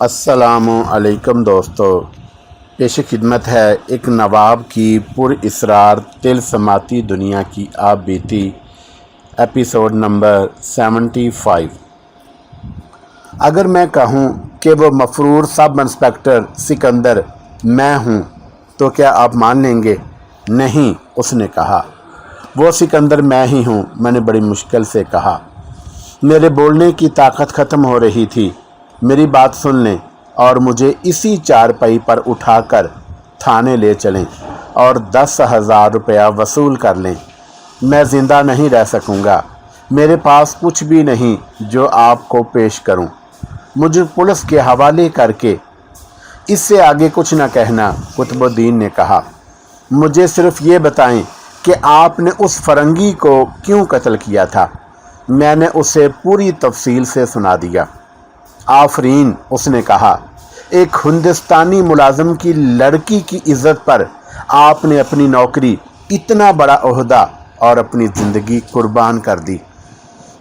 अस्सलामुअलैकुम दोस्तों, पेश खिदमत है एक नवाब की पुरइसरार तिलस्माती दुनिया की आप बीती एपिसोड नंबर 75। अगर मैं कहूं कि वो मफरूर सब इंस्पेक्टर सिकंदर मैं हूं तो क्या आप मान लेंगे? नहीं, उसने कहा। वो सिकंदर मैं ही हूं, मैंने बड़ी मुश्किल से कहा। मेरे बोलने की ताकत ख़त्म हो रही थी। मेरी बात सुन लें और मुझे इसी चारपाई पर उठाकर थाने ले चलें और 10,000 रुपया वसूल कर लें। मैं ज़िंदा नहीं रह सकूंगा। मेरे पास कुछ भी नहीं जो आपको पेश करूं। मुझे पुलिस के हवाले करके इससे आगे कुछ न कहना, कुतुबुद्दीन ने कहा। मुझे सिर्फ ये बताएं कि आपने उस फरंगी को क्यों कत्ल किया था। मैंने उसे पूरी तफसील से सुना दिया। आफरीन, उसने कहा। एक हिंदुस्तानी मुलाजिम की लड़की की इज्जत पर आपने अपनी नौकरी, इतना बड़ा ओहदा और अपनी ज़िंदगी कुर्बान कर दी।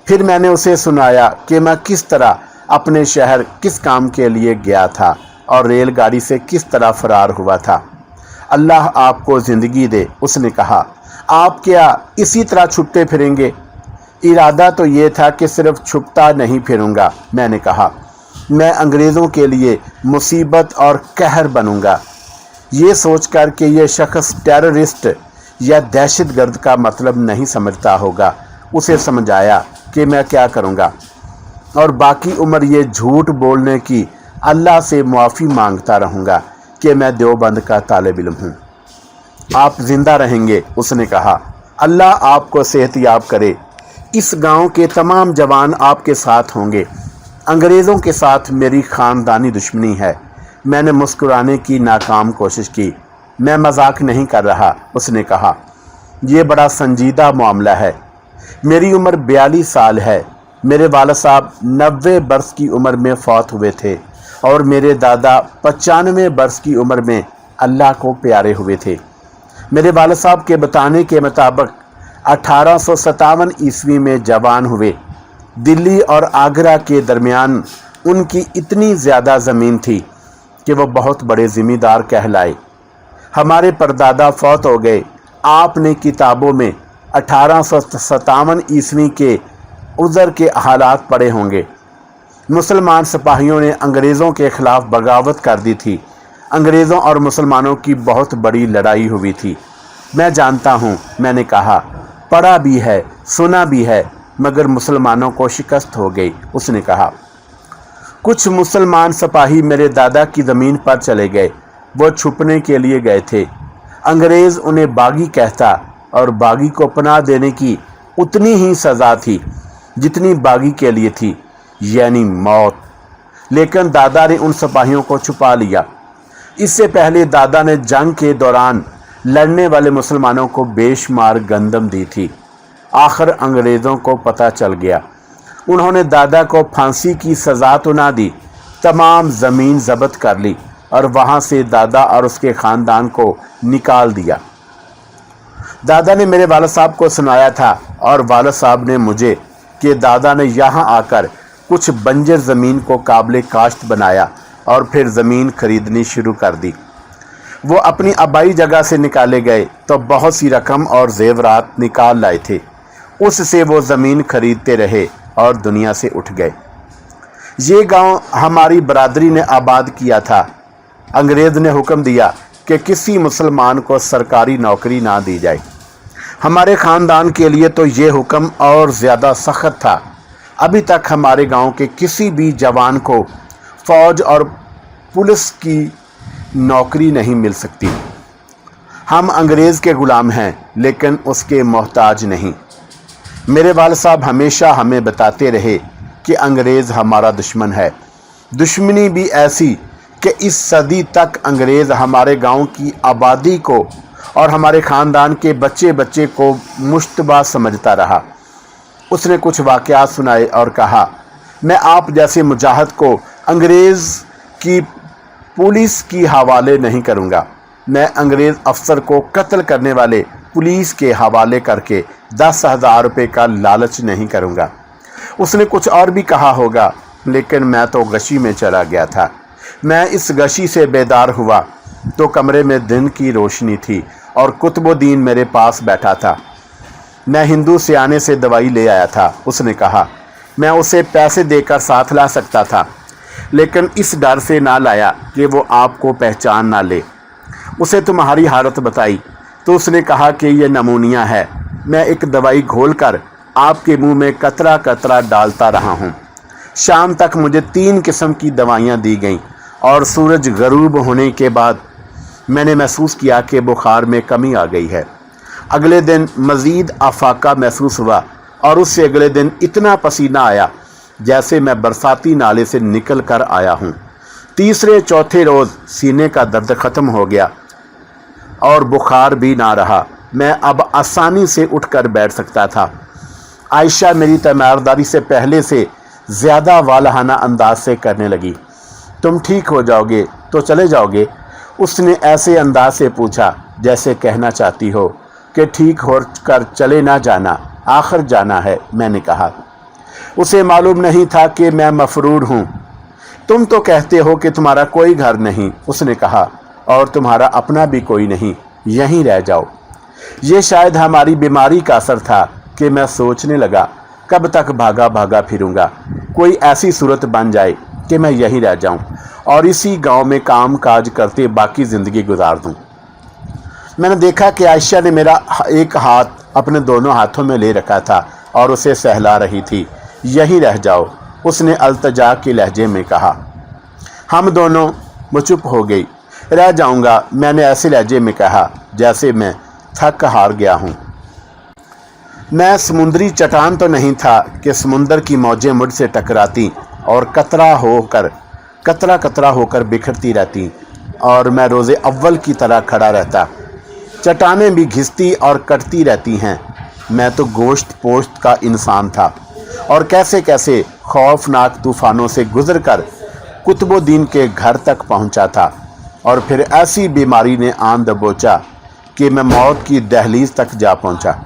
फिर मैंने उसे सुनाया कि मैं किस तरह अपने शहर किस काम के लिए गया था और रेलगाड़ी से किस तरह फरार हुआ था। अल्लाह आपको ज़िंदगी दे, उसने कहा। आप क्या इसी तरह छुपते फिरेंगे? इरादा तो ये था कि सिर्फ छुपता नहीं फिरूंगा, मैंने कहा। मैं अंग्रेज़ों के लिए मुसीबत और कहर बनूंगा। ये सोचकर कि यह शख्स टेररिस्ट या दहशतगर्द का मतलब नहीं समझता होगा, उसे समझाया कि मैं क्या करूंगा और बाकी उम्र ये झूठ बोलने की अल्लाह से मुआफ़ी मांगता रहूंगा कि मैं देवबंद का तालिब इल्म हूँ। आप ज़िंदा रहेंगे, उसने कहा। अल्लाह आपको सेहतयाब करे। इस गांव के तमाम जवान आपके साथ होंगे। अंग्रेज़ों के साथ मेरी ख़ानदानी दुश्मनी है। मैंने मुस्कुराने की नाकाम कोशिश की। मैं मजाक नहीं कर रहा, उसने कहा। यह बड़ा संजीदा मामला है। मेरी उम्र 42 साल है। मेरे वालिद साहब 90 बरस की उम्र में फौत हुए थे और मेरे दादा 95 बरस की उम्र में अल्लाह को प्यारे हुए थे। मेरे वालिद साहब के बताने के मुताबिक 1857 ईस्वी में जवान हुए। दिल्ली और आगरा के दरमियान उनकी इतनी ज़्यादा ज़मीन थी कि वो बहुत बड़े ज़मींदार कहलाए। हमारे परदादा फौत हो गए। आपने किताबों में 1857 ईस्वी के उज़र के हालात पढ़े होंगे। मुसलमान सिपाहियों ने अंग्रेज़ों के ख़िलाफ़ बगावत कर दी थी। अंग्रेज़ों और मुसलमानों की बहुत बड़ी लड़ाई हुई थी। मैं जानता हूँ, मैंने कहा। पढ़ा भी है, सुना भी है, मगर मुसलमानों को शिकस्त हो गई, उसने कहा। कुछ मुसलमान सिपाही मेरे दादा की ज़मीन पर चले गए। वो छुपने के लिए गए थे। अंग्रेज़ उन्हें बागी कहता और बागी को पनाह देने की उतनी ही सज़ा थी जितनी बागी के लिए थी, यानी मौत। लेकिन दादा ने उन सिपाहियों को छुपा लिया। इससे पहले दादा ने जंग के दौरान लड़ने वाले मुसलमानों को बेशुमार गंदम दी थी। आखिर अंग्रेज़ों को पता चल गया। उन्होंने दादा को फांसी की सज़ा तो ना दी, तमाम ज़मीन ज़ब्त कर ली और वहाँ से दादा और उसके ख़ानदान को निकाल दिया। दादा ने मेरे वालिद साहब को सुनाया था और वालिद साहब ने मुझे कि दादा ने यहाँ आकर कुछ बंजर ज़मीन को काबिल काश्त बनाया और फिर ज़मीन खरीदनी शुरू कर दी। वो अपनी आबाई जगह से निकाले गए तो बहुत सी रकम और जेवरात निकाल लाए थे। उससे वो ज़मीन खरीदते रहे और दुनिया से उठ गए। ये गांव हमारी बरादरी ने आबाद किया था। अंग्रेज़ ने हुक्म दिया कि किसी मुसलमान को सरकारी नौकरी ना दी जाए। हमारे ख़ानदान के लिए तो ये हुक्म और ज़्यादा सख्त था। अभी तक हमारे गांव के किसी भी जवान को फ़ौज और पुलिस की नौकरी नहीं मिल सकती। हम अंग्रेज़ के ग़ुलाम हैं, लेकिन उसके मोहताज नहीं। मेरे वालिद साहब हमेशा हमें बताते रहे कि अंग्रेज़ हमारा दुश्मन है। दुश्मनी भी ऐसी कि इस सदी तक अंग्रेज़ हमारे गांव की आबादी को और हमारे ख़ानदान के बच्चे बच्चे को मुश्तबा समझता रहा। उसने कुछ वाक़यात सुनाए और कहा, मैं आप जैसे मुजाहिद को अंग्रेज़ की पुलिस की हवाले नहीं करूँगा। मैं अंग्रेज़ अफसर को कत्ल करने वाले पुलिस के हवाले करके 10,000 रुपये का लालच नहीं करूँगा। उसने कुछ और भी कहा होगा, लेकिन मैं तो गशी में चला गया था। मैं इस गशी से बेदार हुआ तो कमरे में दिन की रोशनी थी और कुतुबुद्दीन मेरे पास बैठा था। मैं हिंदू सियाने से दवाई ले आया था। उसने कहा। मैं उसे पैसे देकर साथ ला सकता था, लेकिन इस डर से ना लाया कि वो आपको पहचान ना ले। उसे तुम्हारी हालत बताई तो उसने कहा कि यह नमूनिया है। मैं एक दवाई घोलकर आपके मुंह में कतरा कतरा डालता रहा हूँ। शाम तक मुझे 3 किस्म की दवाइयाँ दी गईं और सूरज गरूब होने के बाद मैंने महसूस किया कि बुखार में कमी आ गई है। अगले दिन मज़ीद आफाका महसूस हुआ और उससे अगले दिन इतना पसीना आया जैसे मैं बरसाती नाले से निकल कर आया हूँ। तीसरे चौथे रोज़ सीने का दर्द ख़त्म हो गया और बुखार भी ना रहा। मैं अब आसानी से उठकर बैठ सकता था। आयशा मेरी तीमारदारी से पहले से ज़्यादा वालहाना अंदाज से करने लगी। तुम ठीक हो जाओगे तो चले जाओगे? उसने ऐसे अंदाज से पूछा जैसे कहना चाहती हो कि ठीक हो कर चले ना जाना, आखिर जाना है। मैंने कहा। उसे मालूम नहीं था कि मैं मफरूर हूँ। तुम तो कहते हो कि तुम्हारा कोई घर नहीं, उसने कहा, और तुम्हारा अपना भी कोई नहीं, यहीं रह जाओ। ये शायद हमारी बीमारी का असर था कि मैं सोचने लगा कब तक भागा भागा फिरूंगा। कोई ऐसी सूरत बन जाए कि मैं यहीं रह जाऊं और इसी गांव में काम काज करते बाकी ज़िंदगी गुजार दूं। मैंने देखा कि आयशा ने मेरा एक हाथ अपने दोनों हाथों में ले रखा था और उसे सहला रही थी। यहीं रह जाओ, उसने अल्तजा के लहजे में कहा। हम दोनों वो चुप हो गई। रह जाऊंगा, मैंने ऐसे लहजे में कहा जैसे मैं थक हार गया हूँ। मैं समुद्री चट्टान तो नहीं था कि समुंदर की मौजें मुझसे टकराती और कतरा कतरा होकर बिखरती रहती और मैं रोज़े अव्वल की तरह खड़ा रहता। चट्टानें भी घिसती और कटती रहती हैं। मैं तो गोश्त पोश्त का इंसान था और कैसे कैसे खौफनाक तूफ़ानों से गुज़रकर कुतुबुद्दीन के घर तक पहुंचा था और फिर ऐसी बीमारी ने आन दबोचा कि मैं मौत की दहलीज तक जा पहुंचा।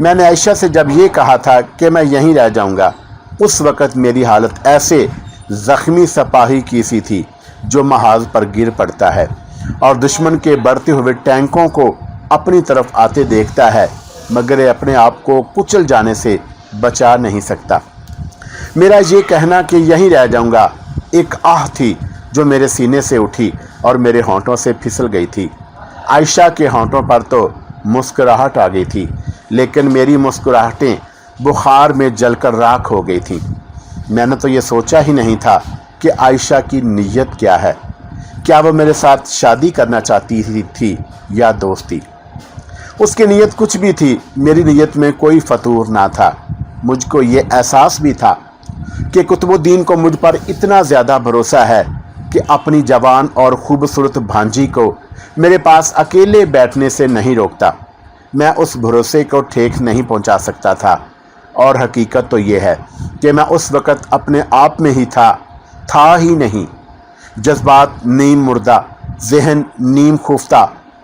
मैंने आयशा से जब ये कहा था कि मैं यहीं रह जाऊंगा, उस वक़्त मेरी हालत ऐसे ज़ख्मी सिपाही की सी थी जो महाज पर गिर पड़ता है और दुश्मन के बढ़ते हुए टैंकों को अपनी तरफ आते देखता है मगर अपने आप को कुचल जाने से बचा नहीं सकता। मेरा ये कहना कि यहीं रह जाऊंगा एक आह थी जो मेरे सीने से उठी और मेरे होंठों से फिसल गई थी। आयशा के होंठों पर तो मुस्कुराहट आ गई थी, लेकिन मेरी मुस्कुराहटें बुखार में जलकर राख हो गई थीं। मैंने तो ये सोचा ही नहीं था कि आयशा की नीयत क्या है। क्या वो मेरे साथ शादी करना चाहती थी या दोस्ती? उसकी नीयत कुछ भी थी, मेरी नीयत में कोई फतूर ना था। मुझको ये एहसास भी था कि कुतुबुद्दीन को मुझ पर इतना ज़्यादा भरोसा है कि अपनी जवान और खूबसूरत भांजी को मेरे पास अकेले बैठने से नहीं रोकता। मैं उस भरोसे को ठेक नहीं पहुंचा सकता था और हकीकत तो ये है कि मैं उस वक़्त अपने आप में ही था ही नहीं। जज्बात नीम मुर्दा, जहन नीम खुफ्ता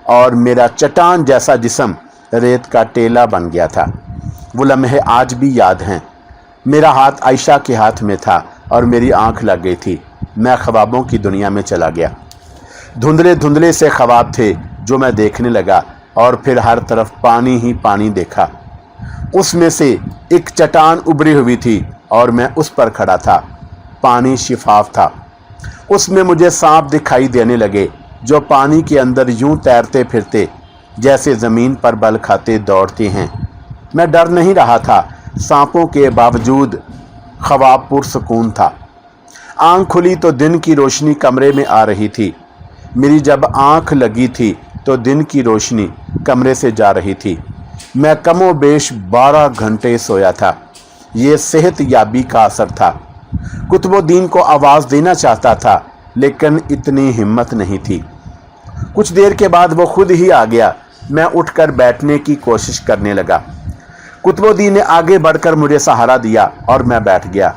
और मेरा चट्टान जैसा जिस्म रेत का टेला बन गया था। वो लम्हे आज भी याद हैं। मेरा हाथ आयशा के हाथ में था और मेरी आंख लग गई थी। मैं ख्वाबों की दुनिया में चला गया। धुंधले धुंधले से ख्वाब थे जो मैं देखने लगा और फिर हर तरफ पानी ही पानी देखा। उसमें से एक चट्टान उभरी हुई थी और मैं उस पर खड़ा था। पानी शिफाफ था। उसमें मुझे सांप दिखाई देने लगे जो पानी के अंदर यूं तैरते फिरते जैसे ज़मीन पर बल खाते दौड़ते हैं। मैं डर नहीं रहा था, सांपों के बावजूद ख्वाब पुरसुकून था। आँख खुली तो दिन की रोशनी कमरे में आ रही थी। मेरी जब आँख लगी थी तो दिन की रोशनी कमरे से जा रही थी। मैं कमो बेश 12 घंटे सोया था। ये सेहत याबी का असर था। कुतुबुद्दीन को आवाज़ देना चाहता था लेकिन इतनी हिम्मत नहीं थी। कुछ देर के बाद वो खुद ही आ गया। मैं उठकर बैठने की कोशिश करने लगा। कुतुबुद्दीन ने आगे बढ़कर मुझे सहारा दिया और मैं बैठ गया।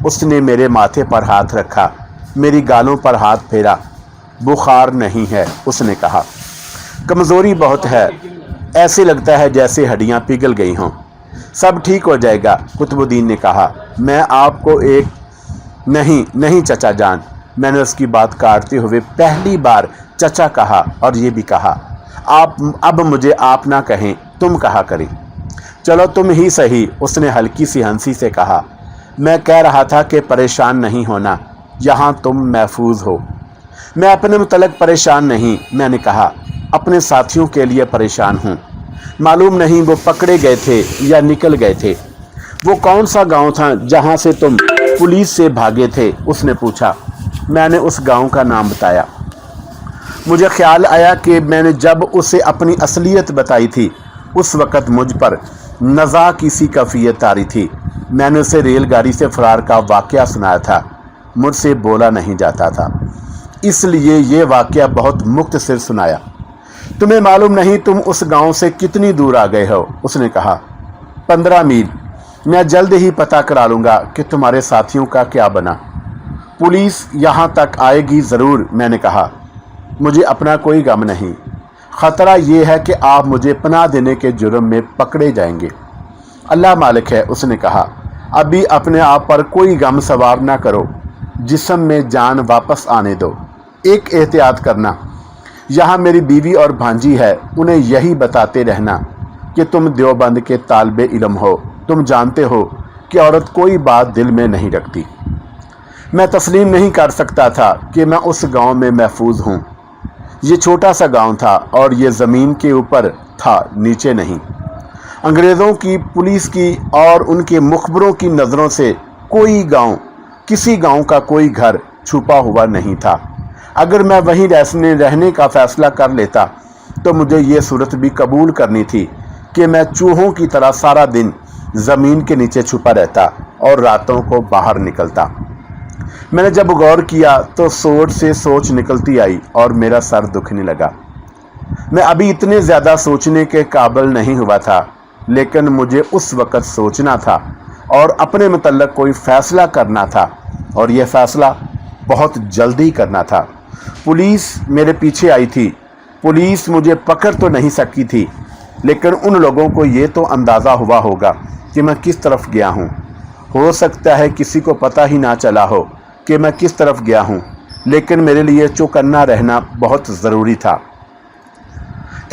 उसने मेरे माथे पर हाथ रखा, मेरी गालों पर हाथ फेरा। बुखार नहीं है, उसने कहा। कमज़ोरी बहुत है, ऐसे लगता है जैसे हड्डियां पिघल गई हों। सब ठीक हो जाएगा, कुतुबुद्दीन ने कहा। मैं आपको एक नहीं चचा जान, मैंने उसकी बात काटते हुए पहली बार चचा कहा और ये भी कहा, आप अब मुझे आप ना कहें, तुम कहा करें। चलो तुम ही सही, उसने हल्की सी हंसी से कहा। मैं कह रहा था कि परेशान नहीं होना, यहाँ तुम महफूज हो। मैं अपने मुतल्लिक परेशान नहीं, मैंने कहा, अपने साथियों के लिए परेशान हूँ। मालूम नहीं वो पकड़े गए थे या निकल गए थे। वो कौन सा गांव था जहाँ से तुम पुलिस से भागे थे, उसने पूछा। मैंने उस गांव का नाम बताया। मुझे ख्याल आया कि मैंने जब उसे अपनी असलियत बताई थी उस वक़्त मुझ पर नज़ा की सी कैफियत तारी थी। मैंने उसे रेलगाड़ी से फरार का वाक़या सुनाया था। मुझसे बोला नहीं जाता था, इसलिए ये वाक़या बहुत मुख्तसर सुनाया। तुम्हें मालूम नहीं तुम उस गांव से कितनी दूर आ गए हो, उसने कहा। 15 मील। मैं जल्द ही पता करा लूँगा कि तुम्हारे साथियों का क्या बना। पुलिस यहाँ तक आएगी ज़रूर, मैंने कहा। मुझे अपना कोई गम नहीं, ख़तरा ये है कि आप मुझे पनाह देने के जुर्म में पकड़े जाएंगे। अल्लाह मालिक है, उसने कहा। अभी अपने आप पर कोई गम सवार ना करो, जिस्म में जान वापस आने दो। एक एहतियात करना, यहाँ मेरी बीवी और भांजी है, उन्हें यही बताते रहना कि तुम देवबंद के तालिबे इल्म हो। तुम जानते हो कि औरत कोई बात दिल में नहीं रखती। मैं तस्लीम नहीं कर सकता था कि मैं उस गांव में महफूज हूँ। ये छोटा सा गांव था और ये ज़मीन के ऊपर था, नीचे नहीं। अंग्रेज़ों की, पुलिस की और उनके मुखबरों की नज़रों से कोई गांव, किसी गांव का कोई घर छुपा हुआ नहीं था। अगर मैं वहीं रहने का फ़ैसला कर लेता तो मुझे ये सूरत भी कबूल करनी थी कि मैं चूहों की तरह सारा दिन ज़मीन के नीचे छुपा रहता और रातों को बाहर निकलता। मैंने जब गौर किया तो सोच से सोच निकलती आई और मेरा सर दुखने लगा। मैं अभी इतने ज़्यादा सोचने के काबिल नहीं हुआ था, लेकिन मुझे उस वक़्त सोचना था और अपने मुतल्लिक़ कोई फ़ैसला करना था, और यह फ़ैसला बहुत जल्दी करना था। पुलिस मेरे पीछे आई थी। पुलिस मुझे पकड़ तो नहीं सकी थी, लेकिन उन लोगों को ये तो अंदाज़ा हुआ होगा कि मैं किस तरफ गया हूँ। हो सकता है किसी को पता ही ना चला हो कि मैं किस तरफ गया हूँ, लेकिन मेरे लिए चौकन्ना रहना बहुत ज़रूरी था।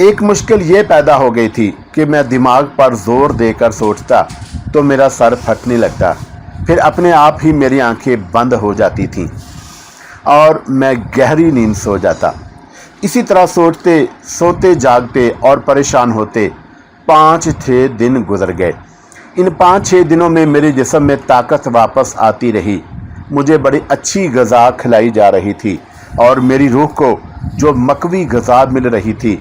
एक मुश्किल ये पैदा हो गई थी कि मैं दिमाग पर ज़ोर देकर सोचता तो मेरा सर फटने लगता, फिर अपने आप ही मेरी आंखें बंद हो जाती थीं और मैं गहरी नींद सो जाता। इसी तरह सोचते, सोते, जागते और परेशान होते 5-6 दिन गुजर गए। इन 5-6 दिनों में मेरे जिस्म में ताकत वापस आती रही। मुझे बड़ी अच्छी ग़िज़ा खिलाई जा रही थी और मेरी रूह को जो मकवी ग़िज़ा मिल रही थी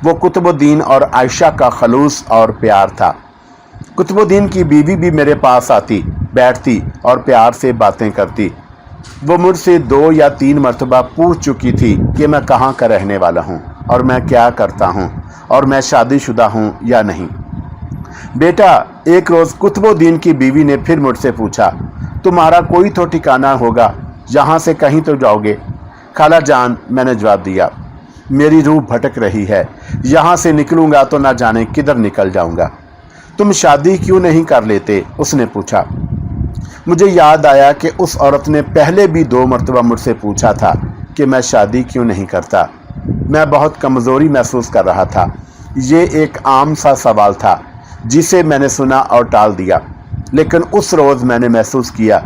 वो कुतुबुद्दीन और आयशा का खलूस और प्यार था। कुतुबुद्दीन की बीवी भी मेरे पास आती, बैठती और प्यार से बातें करती। वो मुझसे 2 या 3 मरतबा पूछ चुकी थी कि मैं कहाँ का रहने वाला हूँ और मैं क्या करता हूँ और मैं शादीशुदा हूँ या नहीं। बेटा, एक रोज़ कुतुबुद्दीन की बीवी ने फिर मुझसे पूछा, तुम्हारा कोई तो ठिकाना होगा, यहाँ से कहीं तो जाओगे। खाला जान, मैंने जवाब दिया, मेरी रूह भटक रही है, यहाँ से निकलूँगा तो ना जाने किधर निकल जाऊँगा। तुम शादी क्यों नहीं कर लेते, उसने पूछा। मुझे याद आया कि उस औरत ने पहले भी 2 मरतबा मुझसे पूछा था कि मैं शादी क्यों नहीं करता। मैं बहुत कमज़ोरी महसूस कर रहा था। ये एक आम सा सवाल था जिसे मैंने सुना और टाल दिया, लेकिन उस रोज़ मैंने महसूस किया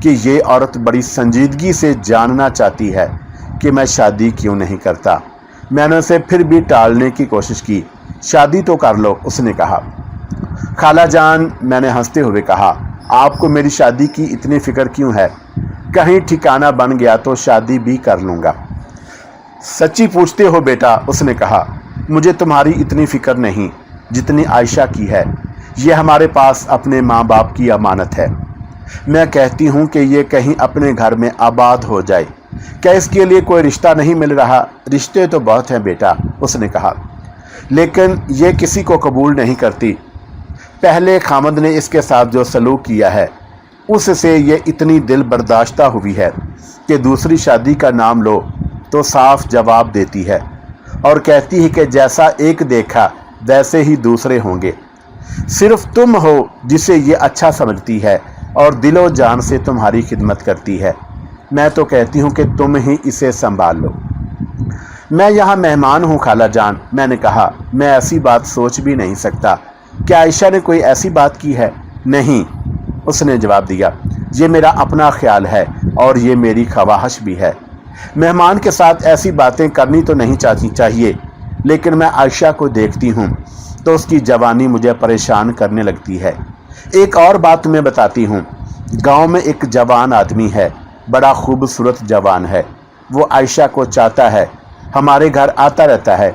कि ये औरत बड़ी संजीदगी से जानना चाहती है कि मैं शादी क्यों नहीं करता। मैंने उसे फिर भी टालने की कोशिश की। शादी तो कर लो, उसने कहा। खाला जान, मैंने हंसते हुए कहा, आपको मेरी शादी की इतनी फ़िक्र क्यों है? कहीं ठिकाना बन गया तो शादी भी कर लूँगा। सच्ची पूछते हो बेटा, उसने कहा। मुझे तुम्हारी इतनी फ़िक्र नहीं जितनी आयशा की है। ये हमारे पास अपने माँ बाप की अमानत है। मैं कहती हूँ कि ये कहीं अपने घर में आबाद हो जाए। क्या इसके लिए कोई रिश्ता नहीं मिल रहा? रिश्ते तो बहुत हैं बेटा, उसने कहा, लेकिन ये किसी को कबूल नहीं करती। पहले खामद ने इसके साथ जो सलूक किया है उससे ये इतनी दिल बर्दाश्ता हुई है कि दूसरी शादी का नाम लो तो साफ जवाब देती है और कहती है कि जैसा एक देखा वैसे ही दूसरे होंगे। सिर्फ तुम हो जिसे ये अच्छा समझती है और दिलो जान से तुम्हारी खिदमत करती है। मैं तो कहती हूँ कि तुम ही इसे संभाल लो। मैं यहाँ मेहमान हूँ खाला जान, मैंने कहा। मैं ऐसी बात सोच भी नहीं सकता। क्या आयशा ने कोई ऐसी बात की है? नहीं, उसने जवाब दिया। ये मेरा अपना ख्याल है और ये मेरी ख्वाहिश भी है। मेहमान के साथ ऐसी बातें करनी तो नहीं चाहिए, लेकिन मैं आयशा को देखती हूँ तो उसकी जवानी मुझे परेशान करने लगती है। एक और बात मैं बताती हूँ। गांव में एक जवान आदमी है, बड़ा खूबसूरत जवान है। वो आयशा को चाहता है, हमारे घर आता रहता है।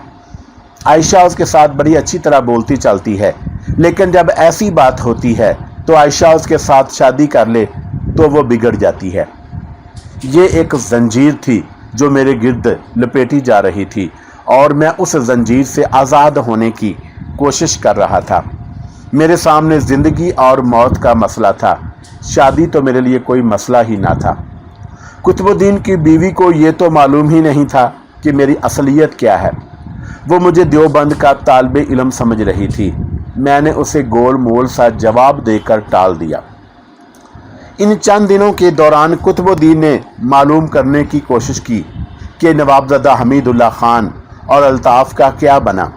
आयशा उसके साथ बड़ी अच्छी तरह बोलती चलती है, लेकिन जब ऐसी बात होती है तो आयशा उसके साथ शादी कर ले तो वो बिगड़ जाती है। ये एक जंजीर थी जो मेरे गिर्द लपेटी जा रही थी और मैं उस जंजीर से आज़ाद होने की कोशिश कर रहा था। मेरे सामने ज़िंदगी और मौत का मसला था। शादी तो मेरे लिए कोई मसला ही ना था। कुतुबुद्दीन की बीवी को ये तो मालूम ही नहीं था कि मेरी असलियत क्या है। वो मुझे देवबंद का तालिबे इल्म समझ रही थी। मैंने उसे गोल मोल सा जवाब देकर टाल दिया। इन चंद दिनों के दौरान कुतुबुद्दीन ने मालूम करने की कोशिश की कि नवाबज़दा हमीदुल्लाह खान और अल्ताफ़ का क्या बना।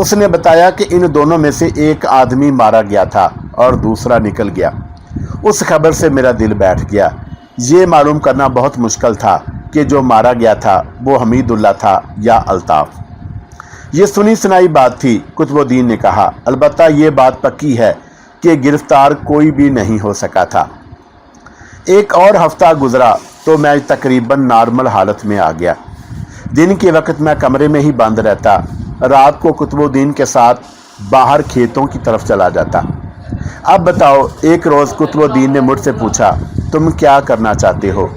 उसने बताया कि इन दोनों में से एक आदमी मारा गया था और दूसरा निकल गया। उस खबर से मेरा दिल बैठ गया। ये मालूम करना बहुत मुश्किल था कि जो मारा गया था वो हमीदुल्लाह था या अल्ताफ़। ये सुनी सुनाई बात थी, कुतुबुद्दीन ने कहा। अलबत्ता ये बात पक्की है कि गिरफ्तार कोई भी नहीं हो सका था। एक और हफ्ता गुजरा तो मैं तकरीबन नॉर्मल हालत में आ गया। दिन के वक्त मैं कमरे में ही बंद रहता, रात को कुतुबुद्दीन के साथ बाहर खेतों की तरफ चला जाता। अब बताओ, एक रोज़ कुतुबुद्दीन ने मुझसे पूछा, तुम क्या करना चाहते हो?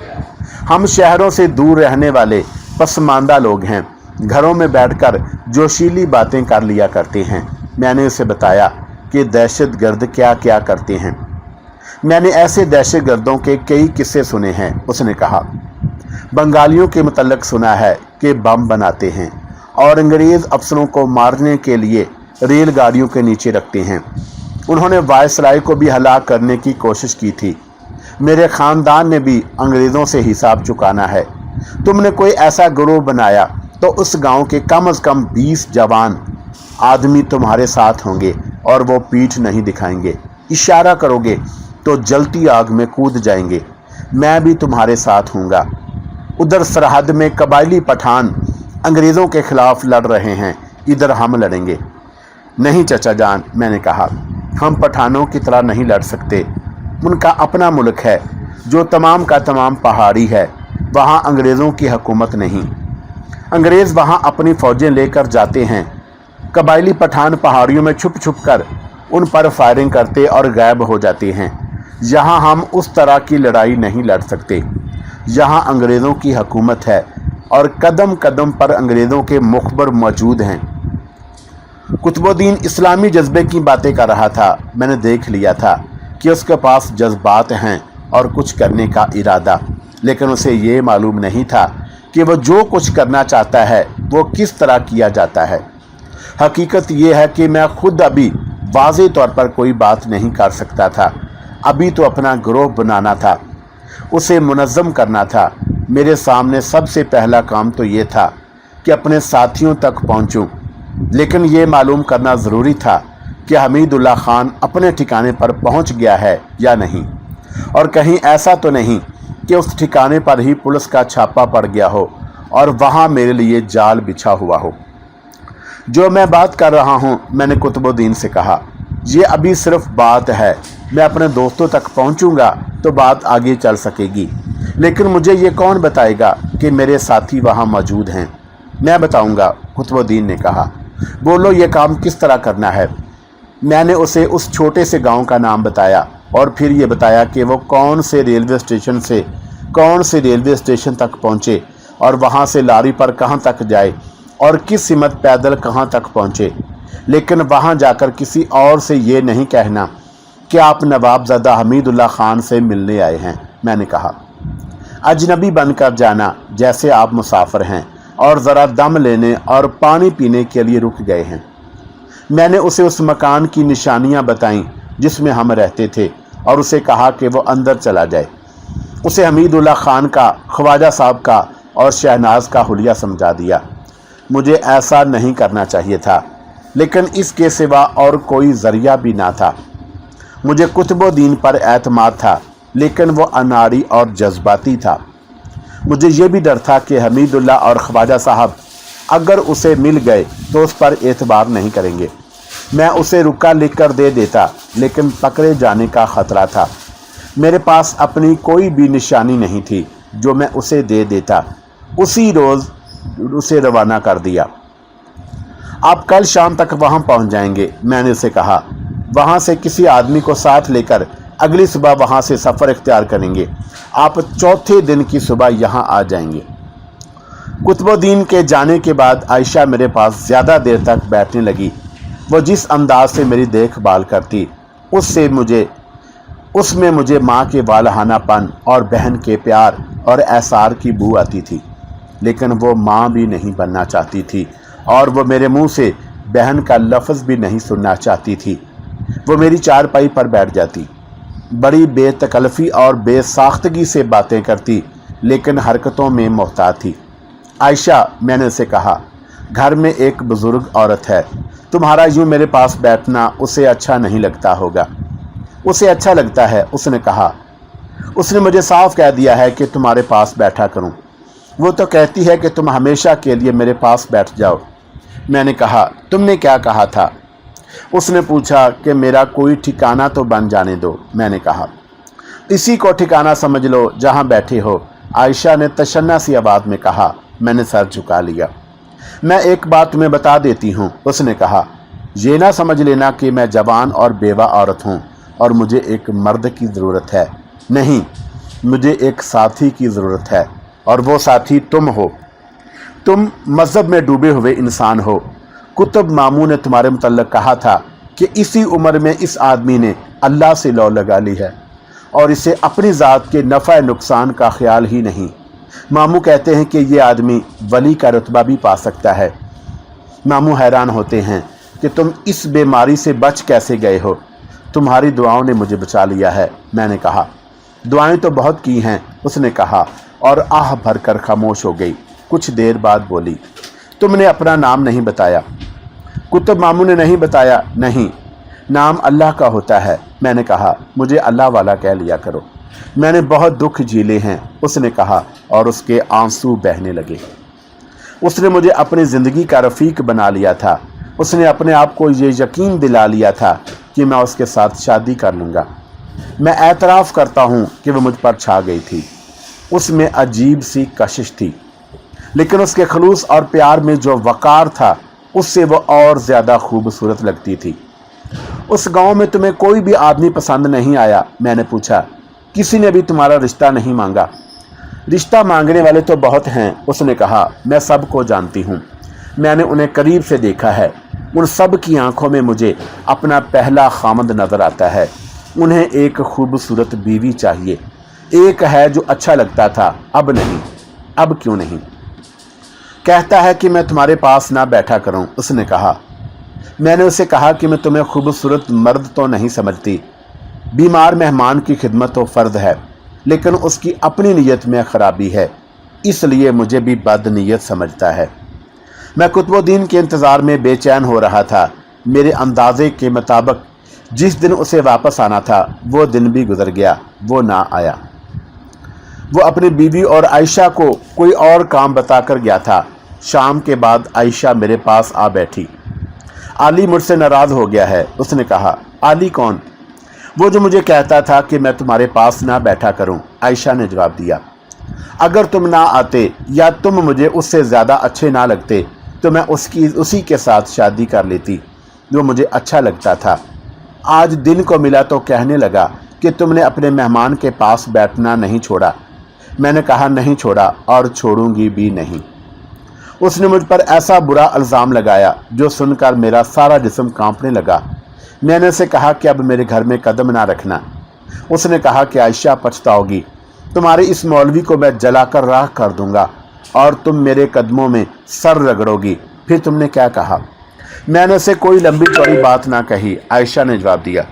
हम शहरों से दूर रहने वाले पसमानदा लोग हैं, घरों में बैठकर जोशीली बातें कर लिया करते हैं। मैंने उसे बताया कि दहशतगर्द क्या क्या करते हैं। मैंने ऐसे दहशतगर्दों के कई किस्से सुने हैं। उसने कहा, बंगालियों के मुतल्लक सुना है कि बम बनाते हैं और अंग्रेज़ अफसरों को मारने के लिए रेलगाड़ियों के नीचे रखते हैं। उन्होंने वायसराय को भी हलाक करने की कोशिश की थी। मेरे ख़ानदान ने भी अंग्रेज़ों से हिसाब चुकाना है। तुमने कोई ऐसा गिरोह बनाया तो उस गांव के कम से कम 20 जवान आदमी तुम्हारे साथ होंगे और वो पीठ नहीं दिखाएंगे। इशारा करोगे तो जलती आग में कूद जाएंगे। मैं भी तुम्हारे साथ हूँगा। उधर सरहद में कबायली पठान अंग्रेज़ों के खिलाफ लड़ रहे हैं, इधर हम लड़ेंगे। नहीं चचा जान, मैंने कहा, हम पठानों की तरह नहीं लड़ सकते। उनका अपना मुल्क है जो तमाम का तमाम पहाड़ी है। वहाँ अंग्रेज़ों की हुकूमत नहीं। अंग्रेज़ वहाँ अपनी फ़ौजें लेकर जाते हैं। कबायली पठान पहाड़ियों में छुप छुप कर उन पर फायरिंग करते और गायब हो जाते हैं। यहाँ हम उस तरह की लड़ाई नहीं लड़ सकते। यहाँ अंग्रेज़ों की हुकूमत है और कदम कदम पर अंग्रेज़ों के मुखबर मौजूद हैं। कुतुबुद्दीन इस्लामी जज्बे की बातें कर रहा था। मैंने देख लिया था कि उसके पास जज्बात हैं और कुछ करने का इरादा, लेकिन उसे ये मालूम नहीं था कि वो जो कुछ करना चाहता है वो किस तरह किया जाता है। हकीकत ये है कि मैं खुद अभी वाज़े तौर पर कोई बात नहीं कर सकता था। अभी तो अपना गिरोह बनाना था, उसे मुनज़्ज़म करना था। मेरे सामने सबसे पहला काम तो ये था कि अपने साथियों तक पहुंचूं, लेकिन ये मालूम करना ज़रूरी था कि हमीदुल्लाह खान अपने ठिकाने पर पहुंच गया है या नहीं, और कहीं ऐसा तो नहीं कि उस ठिकाने पर ही पुलिस का छापा पड़ गया हो और वहाँ मेरे लिए जाल बिछा हुआ हो। जो मैं बात कर रहा हूँ, मैंने कुतुबुद्दीन से कहा, ये अभी सिर्फ बात है। मैं अपने दोस्तों तक पहुँचूँगा तो बात आगे चल सकेगी, लेकिन मुझे ये कौन बताएगा कि मेरे साथी वहाँ मौजूद हैं? मैं बताऊँगा, कुतुबुद्दीन ने कहा। बोलो, ये काम किस तरह करना है? मैंने उसे उस छोटे से गांव का नाम बताया और फिर ये बताया कि वो कौन से रेलवे स्टेशन तक पहुँचे और वहाँ से लारी पर कहाँ तक जाए और किस सिमत पैदल कहाँ तक पहुँचे। लेकिन वहाँ जाकर किसी और से ये नहीं कहना कि आप नवाबज़दा हमीदुल्लाह खान से मिलने आए हैं। मैंने कहा, अजनबी बनकर जाना जैसे आप मुसाफिर हैं और ज़रा दम लेने और पानी पीने के लिए रुक गए हैं। मैंने उसे उस मकान की निशानियां बताईं जिसमें हम रहते थे और उसे कहा कि वो अंदर चला जाए। उसे हमीदुल्लाह खान का, ख्वाजा साहब का और शहनाज का हुलिया समझा दिया। मुझे ऐसा नहीं करना चाहिए था, लेकिन इसके सिवा और कोई ज़रिया भी ना था। मुझे कुतुबुद्दीन पर एतमाद था, लेकिन वो अनाड़ी और जज्बाती था। मुझे ये भी डर था कि हमीदुल्लाह और ख्वाजा साहब अगर उसे मिल गए तो उस पर एतबार नहीं करेंगे। मैं उसे रुका लिख कर दे देता, लेकिन पकड़े जाने का ख़तरा था। मेरे पास अपनी कोई भी निशानी नहीं थी जो मैं उसे दे देता। उसी रोज़ उसे रवाना कर दिया। आप कल शाम तक वहाँ पहुँच जाएंगे, मैंने उसे कहा। वहाँ से किसी आदमी को साथ लेकर अगली सुबह वहाँ से सफ़र इख्तियार करेंगे। आप चौथे दिन की सुबह यहाँ आ जाएंगे। कुतुबुद्दीन के जाने के बाद आयशा मेरे पास ज़्यादा देर तक बैठने लगी। वो जिस अंदाज से मेरी देखभाल करती, उसमें मुझे माँ के वालहानापन और बहन के प्यार और एसार की बू आती थी। लेकिन वो माँ भी नहीं बनना चाहती थी और वो मेरे मुंह से बहन का लफ्ज़ भी नहीं सुनना चाहती थी। वो मेरी चारपाई पर बैठ जाती, बड़ी बेतकल्फ़ी और बेसाख्तगी से बातें करती, लेकिन हरकतों में मोहताज थी। आयशा, मैंने उसे कहा, घर में एक बुज़ुर्ग औरत है, तुम्हारा यूँ मेरे पास बैठना उसे अच्छा नहीं लगता होगा। उसे अच्छा लगता है, उसने कहा। उसने मुझे साफ कह दिया है कि तुम्हारे पास बैठा करूं। वो तो कहती है कि तुम हमेशा के लिए मेरे पास बैठ जाओ। मैंने कहा, तुमने क्या कहा था? उसने पूछा कि मेरा कोई ठिकाना तो बन जाने दो। मैंने कहा, इसी को ठिकाना समझ लो जहां बैठे हो। आयशा ने तशन्ना सी आवाज़ में कहा। मैंने सर झुका लिया। मैं एक बात तुम्हें बता देती हूँ, उसने कहा। ये ना समझ लेना कि मैं जवान और बेवा औरत हूँ और मुझे एक मर्द की ज़रूरत है। नहीं, मुझे एक साथी की ज़रूरत है, और वो साथी तुम हो। तुम मज़हब में डूबे हुए इंसान हो। कुतुब मामू ने तुम्हारे मुतल्लिक़ कहा था कि इसी उम्र में इस आदमी ने अल्लाह से लौ लगा ली है और इसे अपनी ज़ात के नफ़ा नुकसान का ख्याल ही नहीं। मामू कहते हैं कि ये आदमी वली का रुतबा भी पा सकता है। मामू हैरान होते हैं कि तुम इस बीमारी से बच कैसे गए हो। तुम्हारी दुआओं ने मुझे बचा लिया है। मैंने कहा, दुआएं तो बहुत की हैं, उसने कहा, और आह भर कर खामोश हो गई। कुछ देर बाद बोली, तुमने अपना नाम नहीं बताया। कुतुब मामू ने नहीं बताया। नहीं, नाम अल्लाह का होता है। मैंने कहा, मुझे अल्लाह वाला कह लिया करो। मैंने बहुत दुख झेले हैं, उसने कहा, और उसके आंसू बहने लगे। उसने मुझे अपनी ज़िंदगी का रफ़ीक बना लिया था। उसने अपने आप को ये यकीन दिला लिया था कि मैं उसके साथ शादी कर लूँगा। मैं एतराफ़ करता हूँ कि वो मुझ पर छा गई थी। उसमें अजीब सी कशिश थी, लेकिन उसके खलूस और प्यार में जो वक़ार था, उससे वो और ज़्यादा खूबसूरत लगती थी। उस गांव में तुम्हें कोई भी आदमी पसंद नहीं आया? मैंने पूछा। किसी ने भी तुम्हारा रिश्ता नहीं मांगा? रिश्ता मांगने वाले तो बहुत हैं, उसने कहा। मैं सबको जानती हूँ, मैंने उन्हें करीब से देखा है। उन सब की आंखों में मुझे अपना पहला खामद नज़र आता है। उन्हें एक खूबसूरत बीवी चाहिए। एक है जो अच्छा लगता था, अब नहीं। अब क्यों नहीं? कहता है कि मैं तुम्हारे पास ना बैठा करूं, उसने कहा। मैंने उसे कहा कि मैं तुम्हें खूबसूरत मर्द तो नहीं समझती। बीमार मेहमान की खिदमत तो फ़र्ज है, लेकिन उसकी अपनी नीयत में खराबी है, इसलिए मुझे भी बदनीयत समझता है। मैं कुतुबुद्दीन के इंतज़ार में बेचैन हो रहा था। मेरे अंदाजे के मुताबिक जिस दिन उसे वापस आना था, वो दिन भी गुजर गया। वो ना आया। वो अपनी बीवी और आयशा को कोई और काम बताकर गया था। शाम के बाद आयशा मेरे पास आ बैठी। आली मुझसे नाराज़ हो गया है, उसने कहा। आली कौन? वो जो मुझे कहता था कि मैं तुम्हारे पास ना बैठा करूं, आयशा ने जवाब दिया। अगर तुम ना आते या तुम मुझे उससे ज़्यादा अच्छे ना लगते तो मैं उसी के साथ शादी कर लेती, जो मुझे अच्छा लगता था। आज दिन को मिला तो कहने लगा कि तुमने अपने मेहमान के पास बैठना नहीं छोड़ा। मैंने कहा, नहीं छोड़ा और छोड़ूंगी भी नहीं। उसने मुझ पर ऐसा बुरा इल्ज़ाम लगाया जो सुनकर मेरा सारा जिस्म कांपने लगा। मैंने उसे कहा कि अब मेरे घर में कदम ना रखना। उसने कहा कि आयशा पछताओगी, तुम्हारे इस मौलवी को मैं जलाकर राख कर दूंगा और तुम मेरे कदमों में सर रगड़ोगी। फिर तुमने क्या कहा? मैंने उसे कोई लंबी चौड़ी बात ना कही, आयशा ने जवाब दिया।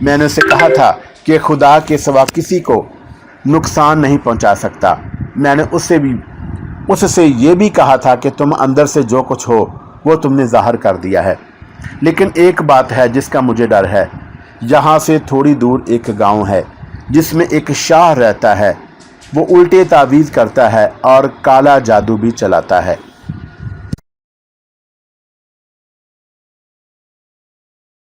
मैंने उसे कहा था कि खुदा के सिवा किसी को नुकसान नहीं पहुंचा सकता। मैंने उससे ये भी कहा था कि तुम अंदर से जो कुछ हो वो तुमने ज़ाहिर कर दिया है। लेकिन एक बात है जिसका मुझे डर है। यहाँ से थोड़ी दूर एक गांव है जिसमें एक शाह रहता है। वो उल्टे तावीज़ करता है और काला जादू भी चलाता है।